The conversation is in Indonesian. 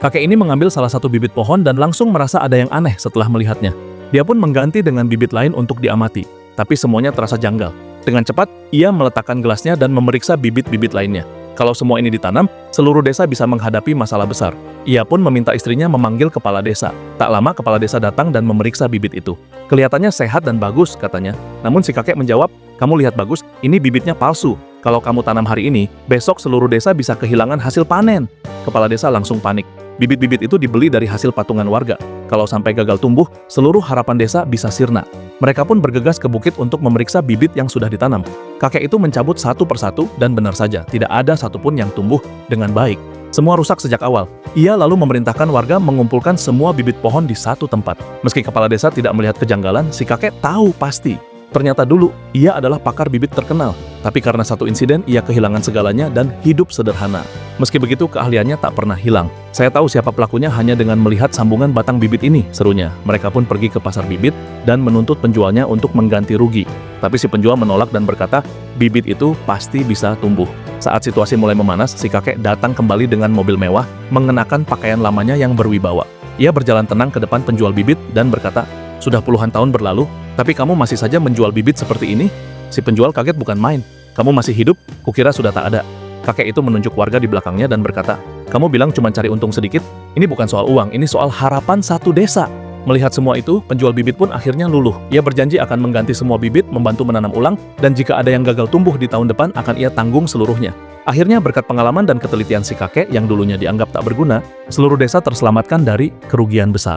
Kakek ini mengambil salah satu bibit pohon dan langsung merasa ada yang aneh setelah melihatnya. Dia pun mengganti dengan bibit lain untuk diamati, tapi semuanya terasa janggal. Dengan cepat, ia meletakkan gelasnya dan memeriksa bibit-bibit lainnya. Kalau semua ini ditanam, seluruh desa bisa menghadapi masalah besar. Ia pun meminta istrinya memanggil kepala desa. Tak lama kepala desa datang dan memeriksa bibit itu. Kelihatannya sehat dan bagus, katanya. Namun si kakek menjawab, "Kamu lihat bagus, ini bibitnya palsu. Kalau kamu tanam hari ini, besok seluruh desa bisa kehilangan hasil panen." Kepala desa langsung panik. Bibit-bibit itu dibeli dari hasil patungan warga. Kalau sampai gagal tumbuh, seluruh harapan desa bisa sirna. Mereka pun bergegas ke bukit untuk memeriksa bibit yang sudah ditanam. Kakek itu mencabut satu persatu dan benar saja, tidak ada satupun yang tumbuh dengan baik. Semua rusak sejak awal. Ia lalu memerintahkan warga mengumpulkan semua bibit pohon di satu tempat. Meski kepala desa tidak melihat kejanggalan, si kakek tahu pasti. Ternyata dulu, ia adalah pakar bibit terkenal. Tapi karena satu insiden, ia kehilangan segalanya dan hidup sederhana. Meski begitu, keahliannya tak pernah hilang. "Saya tahu siapa pelakunya hanya dengan melihat sambungan batang bibit ini," serunya. Mereka pun pergi ke pasar bibit dan menuntut penjualnya untuk mengganti rugi. Tapi si penjual menolak dan berkata, bibit itu pasti bisa tumbuh. Saat situasi mulai memanas, si kakek datang kembali dengan mobil mewah, mengenakan pakaian lamanya yang berwibawa. Ia berjalan tenang ke depan penjual bibit dan berkata, "Sudah puluhan tahun berlalu, tapi kamu masih saja menjual bibit seperti ini?" Si penjual kaget bukan main. "Kamu masih hidup? Kukira sudah tak ada." Kakek itu menunjuk warga di belakangnya dan berkata, "Kamu bilang cuma cari untung sedikit? Ini bukan soal uang, ini soal harapan satu desa." Melihat semua itu, penjual bibit pun akhirnya luluh. Ia berjanji akan mengganti semua bibit, membantu menanam ulang, dan jika ada yang gagal tumbuh di tahun depan akan ia tanggung seluruhnya. Akhirnya berkat pengalaman dan ketelitian si kakek yang dulunya dianggap tak berguna, seluruh desa terselamatkan dari kerugian besar.